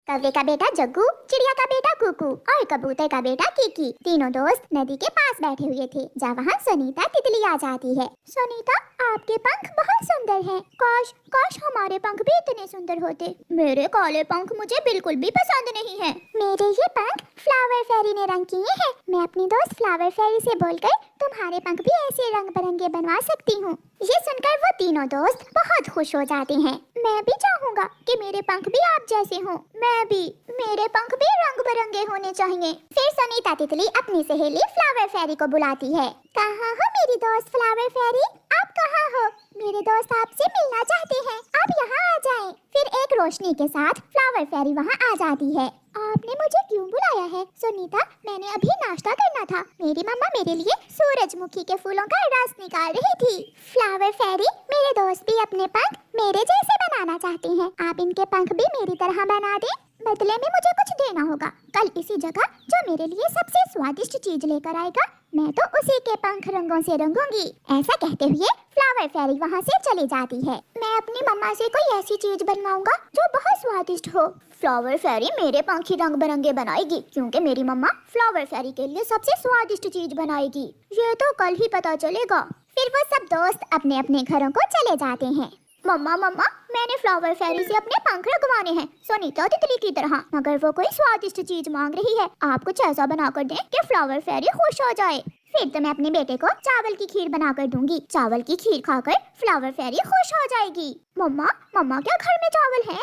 कौवे का बेटा जग्गू, चिड़िया का बेटा कुकू और कबूतर का बेटा कीकी तीनों दोस्त नदी के पास बैठे हुए थे जहाँ वहाँ सुनीता तितली आ जाती है। सुनीता, आपके पंख बहुत सुंदर हैं। काश काश हमारे पंख भी इतने सुंदर होते। मेरे काले पंख मुझे बिल्कुल भी पसंद नहीं है। मेरे ये पंख फ्लावर फेरी ने रंग किए हैं। मैं अपनी दोस्त फ्लावर फेरी से बोलकर तुम्हारे पंख भी ऐसे रंग बिरंगे बनवा सकती हूँ। ये सुनकर वो तीनों दोस्त बहुत खुश हो जाते हैं। मैं भी चाहूँगा कि मेरे पंख भी आप जैसे हों। मैं भी, मेरे पंख भी रंग बिरंगे होने चाहिए। फिर सुनीता तितली अपनी सहेली फ्लावर फेरी को बुलाती है। कहाँ हो मेरी दोस्त फ्लावर फेरी? आप कहाँ हो? मेरे दोस्त आपसे मिलना चाहते हैं, आप यहाँ आ जाएं। फिर एक रोशनी के साथ फ्लावर फेरी वहाँ आ जाती है। आपने मुझे क्यों बुलाया है? सुनीता, मैंने अभी नाश्ता करना था। मेरी मम्मा मेरे लिए सूरजमुखी के फूलों का रस निकाल रही थी। फ्लावर फेरी, मेरे दोस्त भी अपने पंख मेरे जैसे बनाना चाहते हैं। आप इनके पंख भी मेरी तरह बना दें। बदले में मुझे कुछ देना होगा। कल इसी जगह जो मेरे लिए सबसे स्वादिष्ट चीज लेकर आएगा, मैं तो उसी के पंख रंगों से रंगूंगी। ऐसा कहते हुए फ्लावर फेरी वहाँ से चली जाती है। मैं अपनी मम्मा से कोई ऐसी चीज बनवाऊंगा जो बहुत स्वादिष्ट हो। फ्लावर फेरी मेरे पंख ही रंग बिरंगे बनाएगी, क्योंकि मेरी मम्मा फ्लावर फेरी के लिए सबसे स्वादिष्ट चीज बनाएगी। ये तो कल ही पता चलेगा। फिर वो सब दोस्त अपने अपने घरों को चले जाते हैं। मम्मा मम्मा, मैंने फ्लावर फेरी से अपने पंख रंगवाने हैं, सुनीता तितली की तरह। मगर वो कोई स्वादिष्ट चीज मांग रही है। आप कुछ ऐसा बना कर दें कि फ्लावर फेरी खुश हो जाए। फिर तो मैं अपने बेटे को चावल की खीर बना कर दूंगी। चावल की खीर खाकर फ्लावर फेरी खुश हो जाएगी। मम्मा मम्मा, क्या घर में चावल है?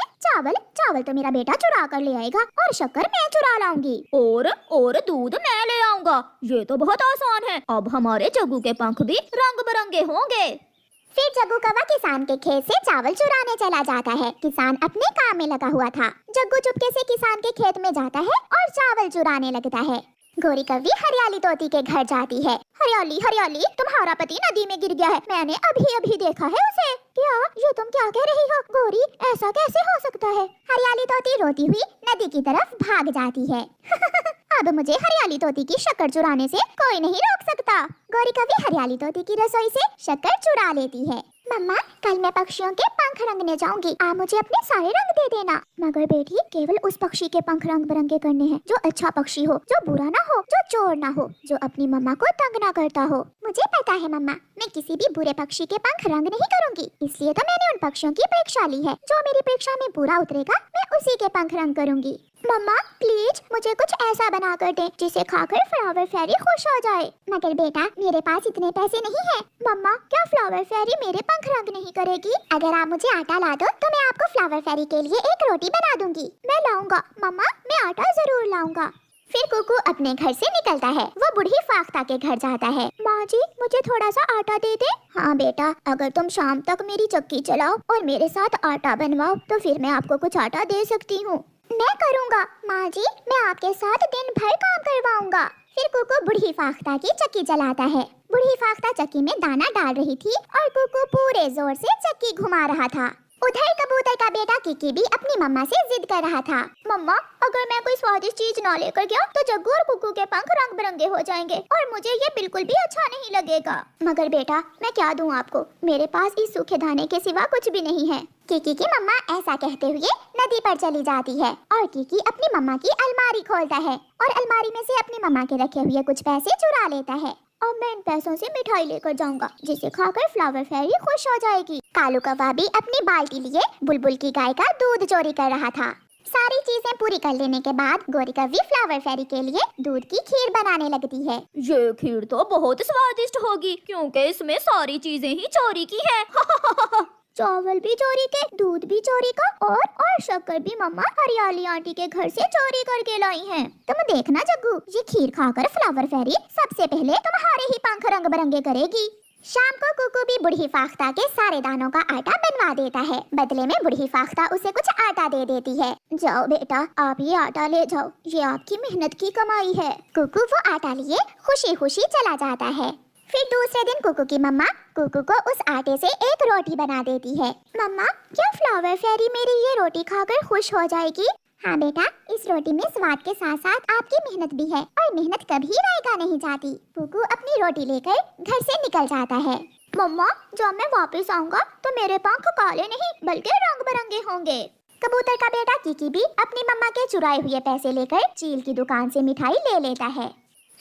चावल तो मेरा बेटा चुरा कर ले आएगा और शक्कर मैं चुरा लाऊंगी। और दूध मैं ले आऊंगा। ये तो बहुत आसान है। अब हमारे जग्गू के पंख भी रंग बिरंगे होंगे। फिर जग्गू कौवा किसान के खेत से चावल चुराने चला जाता है। किसान अपने काम में लगा हुआ था। जग्गू चुपके से किसान के खेत में जाता है और चावल चुराने लगता है। गोरी कौवी हरियाली तोती के घर जाती है। हरियाली हरियाली, तुम्हारा पति नदी में गिर गया है। मैंने अभी अभी देखा है उसे। क्या? ये तुम क्या कह रही हो गोरी? ऐसा कैसे हो सकता है? हरियाली तोती रोती हुई नदी की तरफ भाग जाती है। अब मुझे हरियाली तोती की शक्कर चुराने से कोई नहीं रोक सकता। गोरी कौवी हरियाली तोती की रसोई से शक्कर चुरा लेती है। मम्मा, कल मैं पक्षियों के पंख रंगने जाऊंगी। आप मुझे अपने सारे रंग दे देना। मगर बेटी, केवल उस पक्षी के पंख रंग बिरंगे करने हैं जो अच्छा पक्षी हो, जो बुरा ना हो, जो चोर ना हो, जो अपनी मम्मा को तंग ना करता हो। मुझे पता है मम्मा, मैं किसी भी बुरे पक्षी के पंख रंग नहीं करूंगी। इसलिए तो मैंने उन पक्षियों की परीक्षा ली है। जो मेरी परीक्षा में पूरा उतरेगा, मैं उसी के पंख रंग करूंगी। मम्मा प्लीज मुझे कुछ ऐसा बना कर दे जिसे खाकर फ्लावर फेरी खुश हो जाए। मगर बेटा, मेरे पास इतने पैसे नहीं है। मम्मा, क्या फ्लावर फेरी मेरे पंख रंग नहीं करेगी? अगर आप मुझे आटा ला दो तो मैं आपको फ्लावर फेरी के लिए एक रोटी बना दूंगी। मैं लाऊंगा मम्मा, मैं आटा जरूर लाऊंगा। फिर कुकू अपने घर से निकलता है। वो बूढ़ी फाख्ता के घर जाता है। माँ जी, मुझे थोड़ा सा आटा दे दे। हाँ बेटा, अगर तुम शाम तक मेरी चक्की चलाओ और मेरे साथ आटा बनवाओ तो फिर मैं आपको कुछ आटा दे सकती हूँ। मैं करूँगा माँ जी, मैं आपके साथ दिन भर काम करवाऊंगा। फिर कुकू बूढ़ी फाख्ता की चक्की चलाता है। बूढ़ी फाख्ता चक्की में दाना डाल रही थी और कुकू पूरे जोर से चक्की घुमा रहा था। उधर कबूतर का बेटा कीकी भी अपनी मम्मा से जिद कर रहा था। मम्मा, अगर मैं कोई स्वादिष्ट चीज न लेकर गया तो जग्गू और कुकू के पंख रंग बिरंगे हो जाएंगे और मुझे ये बिल्कुल भी अच्छा नहीं लगेगा। मगर बेटा, मैं क्या दूं आपको? मेरे पास इस सूखे दाने के सिवा कुछ भी नहीं है। कीकी की मम्मा ऐसा कहते हुए नदी पर चली जाती है और कीकी अपनी मम्मा की अलमारी खोलता है और अलमारी में से अपनी मम्मा के रखे हुए कुछ पैसे चुरा लेता है। अब मैं इन पैसों से मिठाई लेकर जाऊंगा जिसे खाकर फ्लावर फेरी खुश हो जाएगी। कालू कौवा भी अपनी बाल्टी लिए बुलबुल की गाय का दूध चोरी कर रहा था। सारी चीजें पूरी कर लेने के बाद गोरी कौवी फ्लावर फेरी के लिए दूध की खीर बनाने लगती है। ये खीर तो बहुत स्वादिष्ट होगी, क्योंकि इसमें सारी चीजें ही चोरी की है। चावल भी चोरी के, दूध भी चोरी का और शक्कर भी मम्मा हरियाली आंटी के घर से चोरी करके लाई हैं। तुम देखना जग्गू, ये खीर खाकर फ्लावर फेरी सबसे पहले तुम्हारे ही पंख रंग बिरंगे करेगी। शाम को कुकू भी बूढ़ी फाख्ता के सारे दानों का आटा बनवा देता है। बदले में बूढ़ी फाख्ता उसे कुछ आटा दे देती है। जाओ बेटा, आप ये आटा ले जाओ, ये आपकी मेहनत की कमाई है। कुकू वो आटा लिए खुशी खुशी चला जाता है। फिर दूसरे दिन कुकू की मम्मा कुकू को उस आटे से एक रोटी बना देती है। मम्मा, क्या फ्लावर फेरी मेरी ये रोटी खाकर खुश हो जाएगी? हाँ बेटा, इस रोटी में स्वाद के साथ साथ आपकी मेहनत भी है और मेहनत कभी जाएगा नहीं जाती। कुकू अपनी रोटी लेकर घर से निकल जाता है। मम्मा, जब मैं वापस आऊँगा तो मेरे पंख काले नहीं बल्कि रंग बिरंगे होंगे। कबूतर का बेटा किकी भी अपनी मम्मा के चुराए हुए पैसे लेकर चील की दुकान से मिठाई ले लेता है।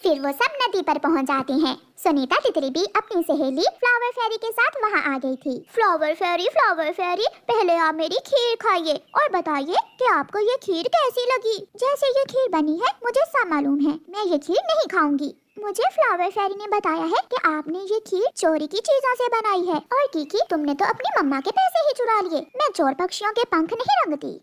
फिर वो सब नदी पर पहुंच जाते हैं। सुनीता तितली भी अपनी सहेली फ्लावर फेरी के साथ वहां आ गई थी। फ्लावर फेरी, पहले आप मेरी खीर खाइए और बताइए कि आपको ये खीर कैसी लगी। जैसे ये खीर बनी है मुझे सब मालूम है, मैं ये खीर नहीं खाऊंगी। मुझे फ्लावर फेरी ने बताया है कि आपने ये खीर चोरी की चीजों से बनाई है। और किकी, तुमने तो अपनी मम्मा के पैसे ही चुरा लिए। मैं चोर पक्षियों के पंख नहीं रंगती।